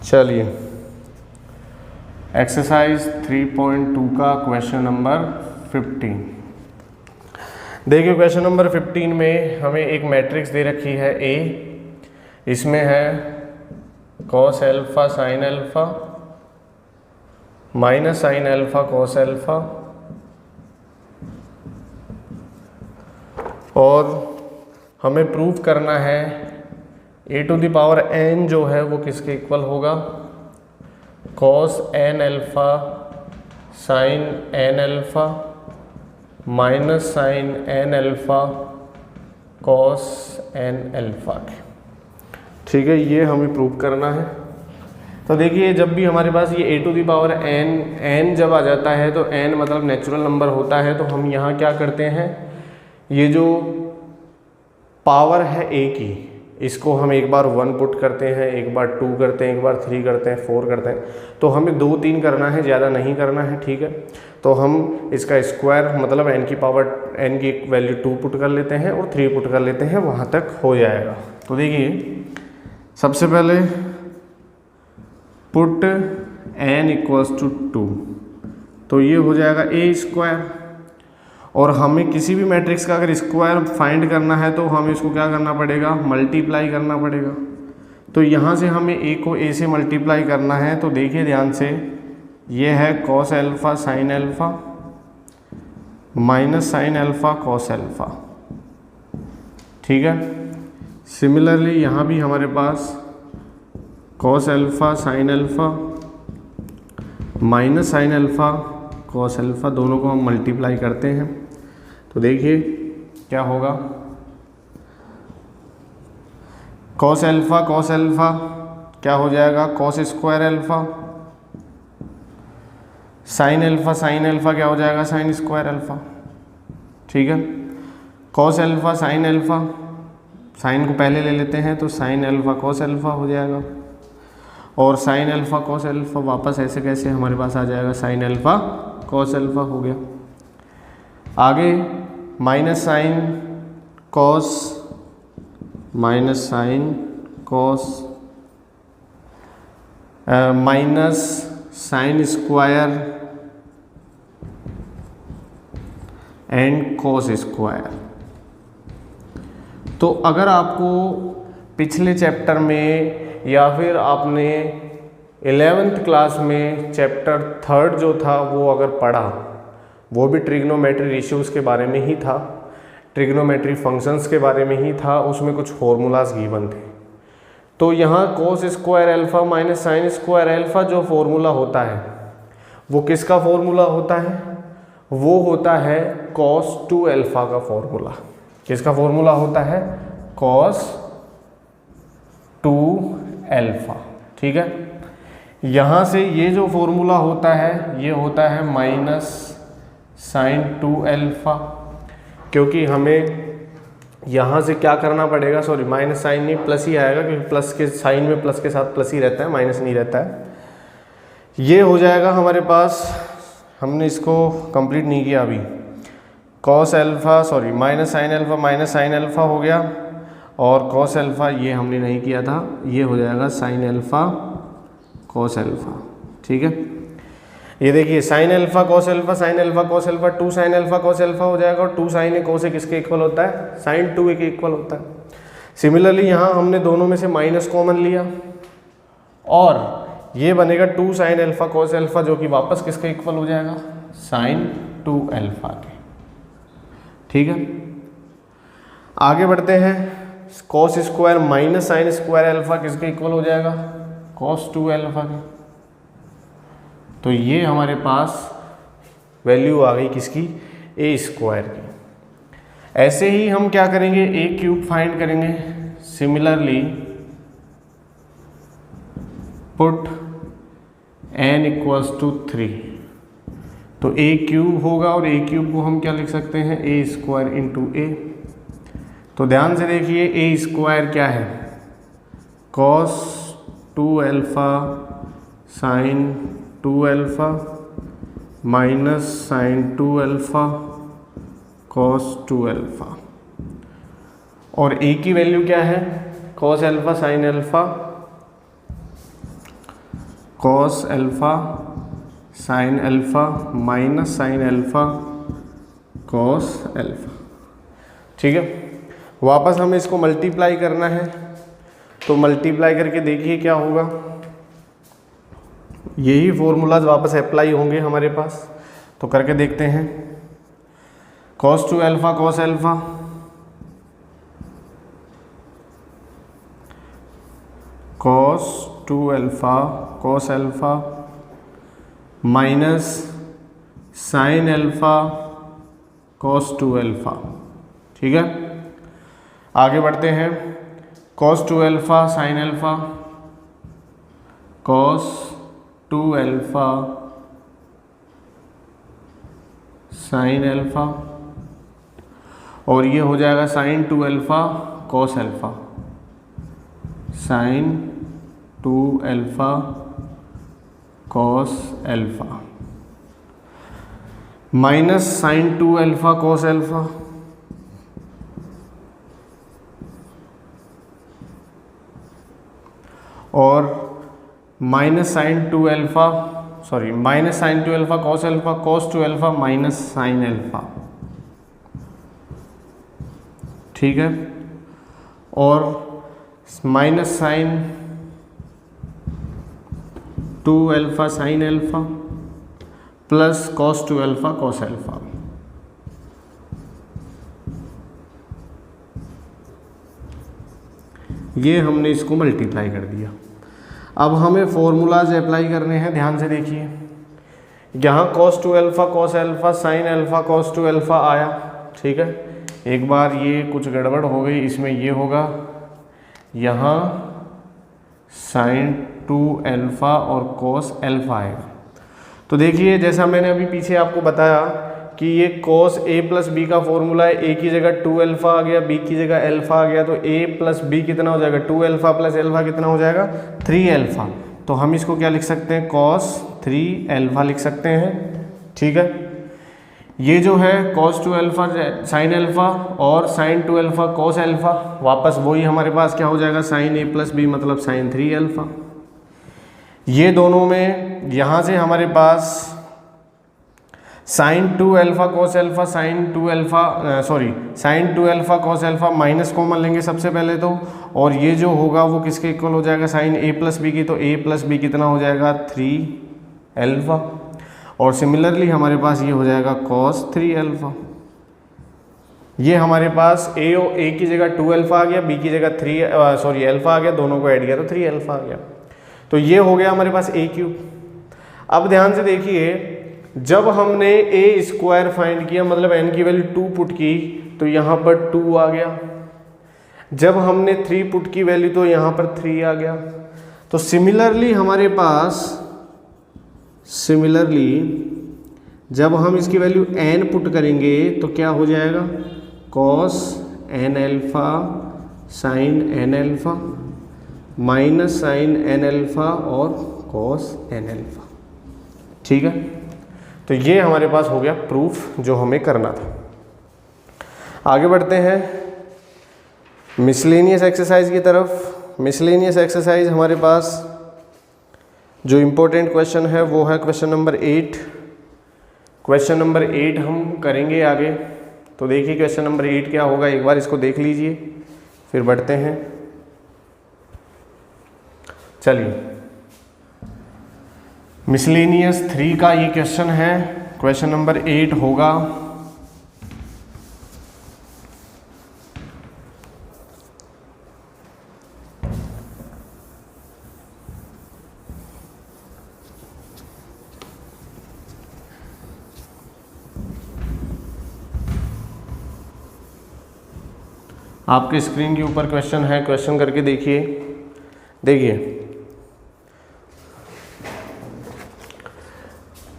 चलिए, एक्सरसाइज 3.2 का क्वेश्चन नंबर 15। देखिए क्वेश्चन नंबर 15 में हमें एक मैट्रिक्स दे रखी है ए। इसमें है cos alpha sine alpha minus sine alpha cos alpha, और हमें प्रूव करना है A to the power N जो है वो किसके इक्वल होगा, cos N alpha sine N alpha minus sine N alpha cos N alpha के, ठीक है। ये हमें प्रूव करना है। तो देखिए जब भी हमारे पास ये ए टू द पावर एन जब आ जाता है तो एन मतलब नेचुरल नंबर होता है, तो हम यहाँ क्या करते हैं, ये जो पावर है ए की, इसको हम एक बार 1 पुट करते हैं, एक बार 2 करते हैं, एक बार 3 करते हैं, 4 करते हैं। तो हमें 2 3 करना है, ज़्यादा नहीं करना है, ठीक है। तो हम इसका स्क्वायर मतलब n की पावर n की वैल्यू 2 पुट कर लेते हैं और 3 पुट कर लेते हैं, वहाँ तक हो जाएगा। तो देखिए सबसे पहले पुट n इक्वल्स टू 2, तो ये हो जाएगा ए स्क्वायर। और हमें किसी भी मैट्रिक्स का अगर स्क्वायर फाइंड करना है तो हमें इसको क्या करना पड़ेगा, मल्टीप्लाई करना पड़ेगा। तो यहाँ से हमें ए को ए से मल्टीप्लाई करना है। तो देखिए ध्यान से, ये है cos alpha sine alpha minus sine alpha cos alpha, ठीक है। सिमिलरली यहाँ भी हमारे पास cos alpha sine alpha minus sine alpha cos alpha, दोनों को हम मल्टीप्लाई करते हैं। तो देखिए क्या होगा, कॉस एल्फा क्या हो जाएगा, cos square alpha, sine alpha क्या हो जाएगा, साइन स्क्वायर एल्फा, ठीक है। Cos alpha sine alpha, sine को पहले ले लेते हैं तो साइन एल्फा कॉस एल्फा हो जाएगा, और साइन एल्फा कॉस एल्फा वापस ऐसे कैसे हमारे पास आ जाएगा, साइन एल्फा कॉस एल्फा हो गया। आगे minus sine cos minus sine square and cos square. तो अगर आपको पिछले चैप्टर में या फिर आपने 11th क्लास में चैप्टर 3 जो था वो अगर पढ़ा, वो भी ट्रिग्नोमेट्री रेशियोज़ के बारे में ही था, ट्रिग्नोमेट्री फंक्शंस के बारे में ही था, उसमें कुछ फॉर्मूलाज गिवन थे। तो यहाँ cos square alpha minus sign square alpha जो फॉर्मूला होता है वो किसका फॉर्मूला होता है, वो होता है कॉस 2 एल्फा का फॉर्मूला। किसका फॉर्मूला होता है, कॉस 2 एल्फा, ठीक है। यहाँ से ये जो फॉर्मूला होता है ये होता है माइनस साइन 2 एल्फा, क्योंकि हमें यहाँ से क्या करना पड़ेगा, सॉरी माइनस साइन नहीं प्लस ही आएगा, क्योंकि प्लस के साइन में प्लस के साथ प्लस ही रहता है, माइनस नहीं रहता है। ये हो जाएगा हमारे पास, हमने इसको कंप्लीट नहीं किया अभी, cos alpha sorry minus sine alpha हो गया, और कॉस एल्फा ये हमने नहीं किया था, ये हो जाएगा साइन एल्फा कॉस एल्फा, ठीक है। ये देखिए sign alpha cos alpha sine alpha cos alpha 2 sign alpha cos alpha हो जाएगा, और 2 साइन ए कॉस ए किसके इक्वल होता है, साइन 2 के इक्वल होता है। सिमिलरली यहाँ हमने दोनों में से माइनस कॉमन लिया और ये बनेगा 2 साइन एल्फा कॉस एल्फा, जो कि वापस किसके इक्वल हो जाएगा, साइन 2 एल्फा के, ठीक है। आगे बढ़ते हैं, cos square minus sign square alpha किसके इक्वल हो जाएगा, कॉस 2 एल्फा के। तो ये हमारे पास वैल्यू आ गई किसकी, ए स्क्वायर की। ऐसे ही हम क्या करेंगे, ए क्यूब फाइंड करेंगे। Similarly put n equals to 3, तो ए क्यूब होगा, और ए क्यूब को हम क्या लिख सकते हैं, ए स्क्वायर इंटू ए। तो ध्यान से देखिए, ए स्क्वायर क्या है, cos 2 alpha sine 2 alpha minus sine 2 alpha cos 2 alpha. और ए की वैल्यू क्या है? Cos alpha sine alpha cos alpha sine alpha minus sine alpha cos alpha. ठीक है, वापस हमें इसको मल्टीप्लाई करना है, तो मल्टीप्लाई करके देखिए क्या होगा। यही फॉर्मूलाज वापस अप्लाई होंगे हमारे पास, तो करके देखते हैं। Cos 2 alpha cos alpha cos 2 alpha cos alpha minus sine alpha cos 2 alpha. ठीक है, आगे बढ़ते हैं। Cos 2 alpha sine alpha cos 2 alpha sine alpha, और ये हो जाएगा sine 2 alpha cos alpha sine 2 alpha cos alpha minus sine 2 alpha cos alpha और minus sine 2 alpha minus sine 2 alpha cos 2 alpha minus sine alpha. ठीक है, और minus sine 2 alpha sine alpha plus cos 2 alpha cos alpha. ये हमने इसको multiply कर दिया। अब हमें फॉर्मूलाज अप्लाई करने हैं, ध्यान से देखिए। यहाँ cos 2 alpha cos alpha sine alpha cos 2 alpha आया। ठीक है, एक बार ये कुछ गड़बड़ हो गई, इसमें ये होगा यहाँ साइन 2 अल्फ़ा और cos अल्फ़ा आएगा। तो देखिए, जैसा मैंने अभी पीछे आपको बताया कि ये cos a प्लस बी का फॉर्मूला है। a की जगह 2 अल्फ़ा आ गया, b की जगह अल्फ़ा आ गया, तो a प्लस b कितना हो जाएगा? 2 अल्फ़ा प्लस अल्फ़ा कितना हो जाएगा? 3 अल्फ़ा। तो हम इसको क्या लिख सकते हैं? cos 3 अल्फ़ा लिख सकते हैं। ठीक है, ये जो है cos 2 अल्फ़ा साइन अल्फ़ा और साइन 2 अल्फ़ा cos अल्फ़ा, वापस वही हमारे पास क्या हो जाएगा? साइन a प्लस बी मतलब साइन 3 अल्फ़ा। ये दोनों में यहाँ से हमारे पास sine 2 alpha cos alpha sine 2 alpha cos alpha minus common लेंगे सबसे पहले तो, और ये जो होगा वो किसके इक्वल हो जाएगा? साइन a प्लस बी की, तो a प्लस बी कितना हो जाएगा? 3 अल्फ़ा। और सिमिलरली हमारे पास ये हो जाएगा cos 3 अल्फ़ा। ये हमारे पास a की जगह 2 अल्फ़ा आ गया, b की जगह अल्फ़ा आ गया, दोनों को ऐड किया तो 3 अल्फ़ा आ गया। तो ये हो गया हमारे पास a क्यूब। अब ध्यान से देखिए, जब हमने a स्क्वायर फाइंड किया, मतलब n की वैल्यू 2 पुट की, तो यहाँ पर 2 आ गया। जब हमने 3 पुट की वैल्यू, तो यहाँ पर 3 आ गया। तो सिमिलरली जब हम इसकी वैल्यू n पुट करेंगे तो क्या हो जाएगा? cos n alpha sine n alpha minus sine n alpha और cos n अल्फ़ा। ठीक है, तो ये हमारे पास हो गया प्रूफ जो हमें करना था। आगे बढ़ते हैं मिसलेनियस एक्सरसाइज की तरफ। मिसलेनियस एक्सरसाइज हमारे पास जो इम्पोर्टेंट क्वेश्चन है वो है क्वेश्चन नंबर 8। क्वेश्चन नंबर 8 हम करेंगे आगे। तो देखिए क्वेश्चन नंबर 8 क्या होगा, एक बार इसको देख लीजिए, फिर बढ़ते हैं। चलिए, मिसलेनियस 3 का ये क्वेश्चन है, क्वेश्चन नंबर 8 होगा। आपके स्क्रीन के ऊपर क्वेश्चन है, क्वेश्चन करके देखिए।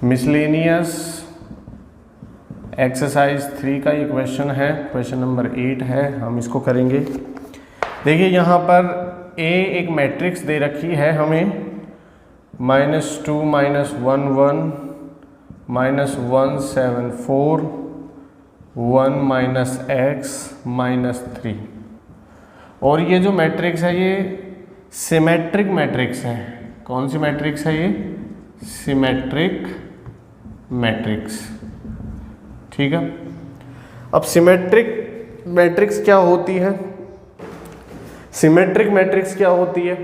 मिसलेनियस एक्सरसाइज 3 का ये क्वेश्चन है, क्वेश्चन नंबर 8 है, हम इसको करेंगे। देखिए यहाँ पर ए एक मैट्रिक्स दे रखी है हमें, -2 -1 1 -1 7 4 1 -x -3। और ये जो मैट्रिक्स है ये सिमेट्रिक मैट्रिक्स है। कौन सी मैट्रिक्स है ये? Symmetric matrix. ठीक है। अब सिमेट्रिक मैट्रिक्स क्या होती है? सिमेट्रिक मैट्रिक्स क्या होती है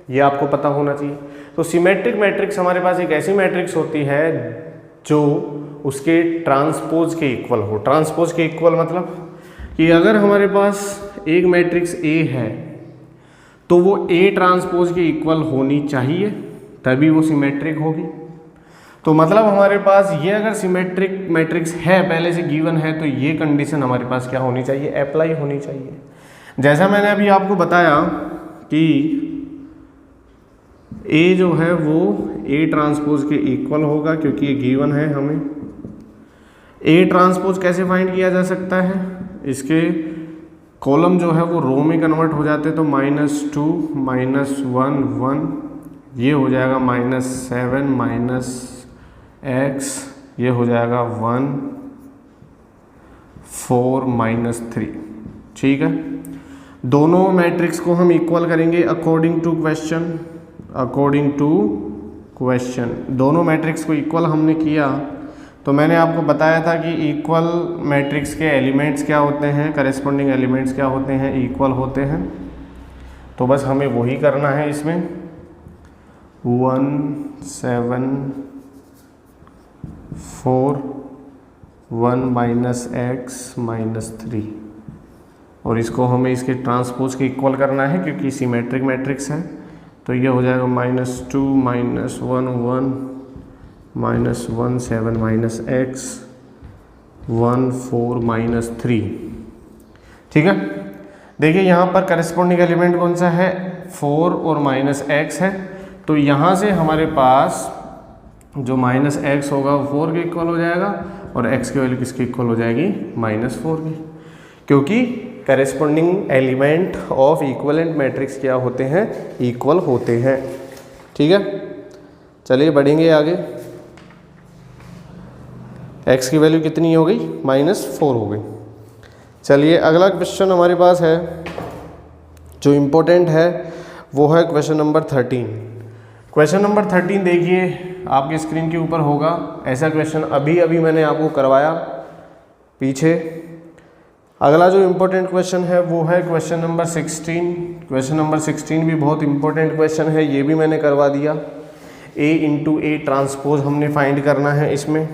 ये आपको पता होना चाहिए। तो सिमेट्रिक मैट्रिक्स हमारे पास एक ऐसी मैट्रिक्स होती है जो उसके ट्रांसपोज के इक्वल हो। ट्रांसपोज के इक्वल मतलब कि अगर हमारे पास एक मैट्रिक्स ए है तो वो ए ट्रांसपोज के इक्वल होनी चाहिए, तभी वो सिमेट्रिक होगी। तो मतलब हमारे पास ये अगर सिमेट्रिक मैट्रिक्स है, पहले से गिवन है, तो ये कंडीशन हमारे पास क्या होनी चाहिए? अप्लाई होनी चाहिए। जैसा मैंने अभी आपको बताया कि ए जो है वो ए ट्रांसपोज के इक्वल होगा, क्योंकि ये गिवन है हमें। ए ट्रांसपोज कैसे फाइंड किया जा सकता है? इसके कॉलम जो है वो रो में कन्वर्ट हो जाते हैं, तो -2 -1 1 ये हो जाएगा -7 -x, ये हो जाएगा 1 4 -3। ठीक है। दोनों मैट्रिक्स को हम इक्वल करेंगे according to question. According to question दोनों मैट्रिक्स को इक्वल हमने किया, तो मैंने आपको बताया था कि इक्वल मैट्रिक्स के एलिमेंट्स क्या होते हैं, करेस्पॉन्डिंग एलिमेंट्स क्या होते हैं, इक्वल होते हैं। तो बस हमें वही करना है इसमें। 1 7 4 1 -x -3, और इसको हमें इसके ट्रांसपोज के इक्वल करना है क्योंकि सिमेट्रिक मैट्रिक्स है। तो ये हो जाएगा -2 -1 1 -1 7 -x 1 4 -3। ठीक है। देखिए यहाँ पर करस्पॉन्डिंग एलिमेंट कौन सा है? 4 और -x है। तो यहाँ से हमारे पास जो -x होगा वो 4 के इक्वल हो जाएगा, और x की वैल्यू किसके इक्वल हो जाएगी? -4 की, क्योंकि corresponding element of equivalent matrix क्या होते हैं? इक्वल होते हैं। ठीक है। चलिए बढ़ेंगे आगे। x की वैल्यू कितनी हो गई? -4 हो गई। चलिए अगला क्वेश्चन हमारे पास है जो इम्पोर्टेंट है, वो है क्वेश्चन नंबर 13। क्वेश्चन नंबर 13 देखिए आपकी स्क्रीन के ऊपर होगा। ऐसा क्वेश्चन अभी मैंने आपको करवाया पीछे। अगला जो इम्पोर्टेंट क्वेश्चन है वो है क्वेश्चन नंबर 16। क्वेश्चन नंबर 16 भी बहुत इम्पोर्टेंट क्वेश्चन है, ये भी मैंने करवा दिया। A इंटू ए ट्रांसपोज हमने फाइंड करना है इसमें।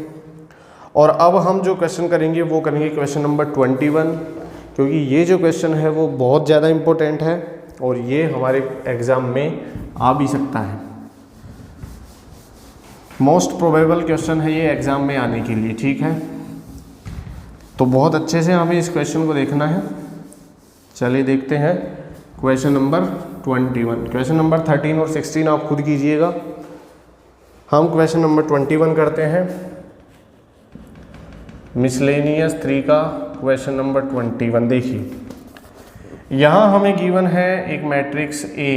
और अब हम जो क्वेश्चन करेंगे वो करेंगे क्वेश्चन नंबर 21, क्योंकि ये जो क्वेश्चन है वो बहुत ज़्यादा इम्पोर्टेंट है और ये हमारे एग्ज़ाम में आ भी सकता है। मोस्ट प्रोबेबल क्वेश्चन है ये एग्ज़ाम में आने के लिए। ठीक है। तो बहुत अच्छे से हमें इस क्वेश्चन को देखना है। चलिए देखते हैं क्वेश्चन नंबर 21। क्वेश्चन नंबर 13 और 16 आप खुद कीजिएगा। हम क्वेश्चन नंबर 21 करते हैं। मिसलेनियस 3 का क्वेश्चन नंबर 21। देखिए यहाँ हमें गिवन है एक मैट्रिक्स A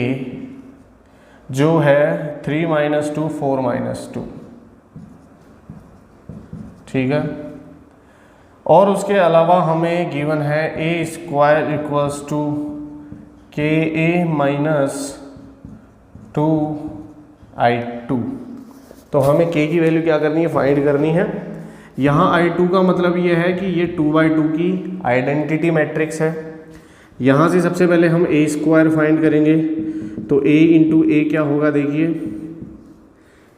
जो है 3 -2 4 -2। ठीक है। और उसके अलावा हमें गिवन है a² = -2i2। तो हमें k की वैल्यू क्या करनी है? फाइंड करनी है। यहाँ i2 का मतलब ये है कि ये 2/2 की आइडेंटिटी मैट्रिक्स है। यहाँ से सबसे पहले हम a² फाइंड करेंगे, तो a इंटू ए क्या होगा? देखिए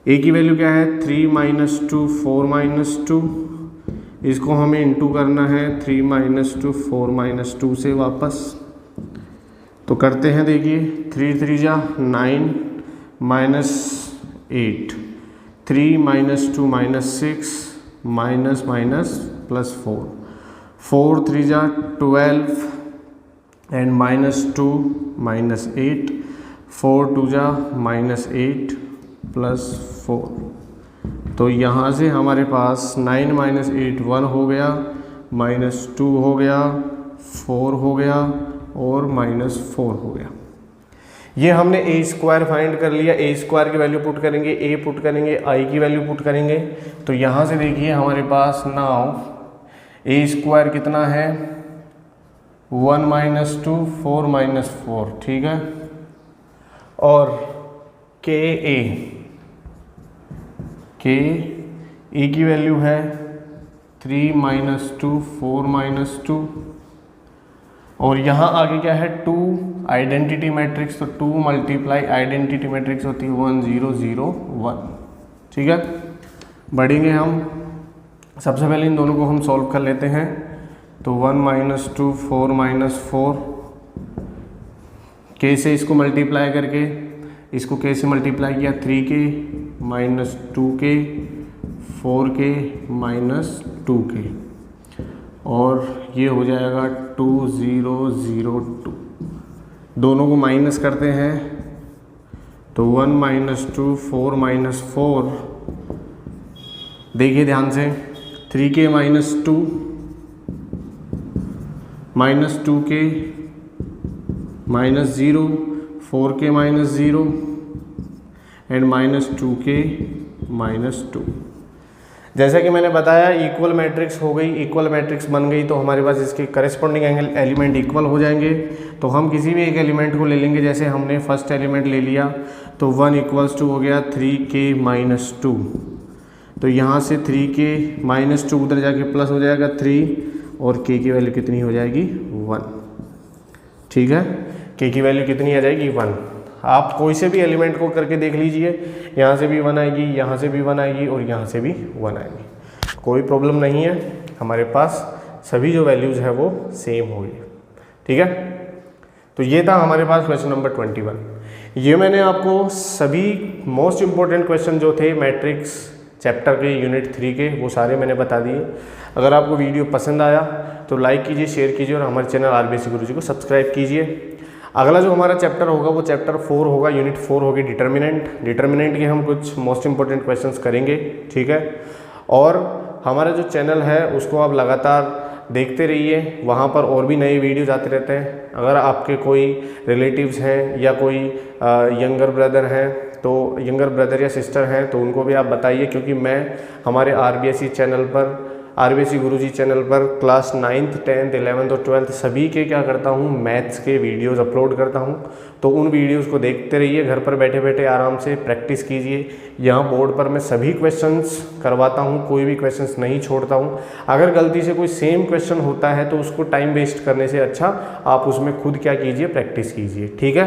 a की वैल्यू क्या है? 3 -2 4 -2। इसको हमें इंटू करना है 3 -2 4 -2 से वापस। तो करते हैं। देखिए 3 3 जा 9 -8 3 -2 -6 -+4 4 3 जा 12 एंड -2 -8 4 2 जा -8 +4। तो यहाँ से हमारे पास 9 -8 1 हो गया, -2 हो गया, 4 हो गया और -4 हो गया। ये हमने ए स्क्वायर फाइंड कर लिया, ए स्क्वायर की वैल्यू पुट करेंगे, ए पुट करेंगे, आई की वैल्यू पुट करेंगे। तो यहाँ से देखिए हमारे पास नाउ ए स्क्वायर कितना है 1 - 2 4 - 4, ठीक है। और के ए की वैल्यू है 3 - 2 4 - 2। और यहाँ आगे क्या है 2 आइडेंटिटी मैट्रिक्स, तो 2 × आइडेंटिटी मैट्रिक्स होती है 1 0 0 1, ठीक है। बढ़ेंगे हम, सबसे पहले इन दोनों को हम सॉल्व कर लेते हैं। तो 1 - 2 4 - 4, के से इसको मल्टीप्लाई करके इसको के से मल्टीप्लाई किया 3k - 2k 4k - 2k, और ये हो जाएगा 2 0 0 2। दोनों को माइनस करते हैं तो 1 - 2 4 - 4, देखिए ध्यान से 3k - 2 -2k -0 4k - 0 and -2k -2। जैसा कि मैंने बताया इक्वल मैट्रिक्स हो गई, इक्वल मैट्रिक्स बन गई तो हमारे पास इसके करस्पॉन्डिंग एलिमेंट इक्वल हो जाएंगे। तो हम किसी भी एक एलिमेंट को ले लेंगे, जैसे हमने फर्स्ट एलिमेंट ले लिया तो 1 = हो गया 3k - 2। तो यहाँ से 3k - 2 उधर जाके प्लस हो जाएगा 3, और k की वैल्यू कितनी हो जाएगी 1, ठीक है। k की वैल्यू कितनी आ जाएगी 1। आप कोई से भी एलिमेंट को करके देख लीजिए, यहाँ से भी 1 आएगी, यहाँ से भी 1 आएगी, और यहाँ से भी 1 आएगी, कोई प्रॉब्लम नहीं है। हमारे पास सभी जो वैल्यूज़ है वो सेम होगी, ठीक है। तो ये था हमारे पास क्वेश्चन नंबर 21। ये मैंने आपको सभी मोस्ट इम्पोर्टेंट क्वेश्चन जो थे मैट्रिक्स चैप्टर के यूनिट 3 के, वो सारे मैंने बता दिए। अगर आपको वीडियो पसंद आया तो लाइक कीजिए, शेयर कीजिए, और हमारे चैनल आरबीएससी गुरुजी को सब्सक्राइब कीजिए। अगला जो हमारा चैप्टर होगा वो चैप्टर 4 होगा, यूनिट 4 होगी डिटर्मिनेंट के हम कुछ मोस्ट इंपॉर्टेंट क्वेश्चंस करेंगे, ठीक है। और हमारा जो चैनल है उसको आप लगातार देखते रहिए, वहाँ पर और भी नए वीडियोज आते रहते हैं। अगर आपके कोई रिलेटिव्स हैं या कोई यंगर ब्रदर हैं, तो यंगर ब्रदर या सिस्टर हैं तो उनको भी आप बताइए, क्योंकि मैं हमारे आरबीएससी चैनल पर, आरबीएससी गुरुजी चैनल पर क्लास 9th 10th 11th और 12th सभी के क्या करता हूँ मैथ्स के वीडियोस अपलोड करता हूँ। तो उन वीडियोस को देखते रहिए, घर पर बैठे बैठे आराम से प्रैक्टिस कीजिए। यहाँ बोर्ड पर मैं सभी क्वेश्चंस करवाता हूँ, कोई भी क्वेश्चंस नहीं छोड़ता हूँ। अगर गलती से कोई सेम क्वेश्चन होता है तो उसको टाइम वेस्ट करने से अच्छा आप उसमें खुद क्या कीजिए, प्रैक्टिस कीजिए, ठीक है।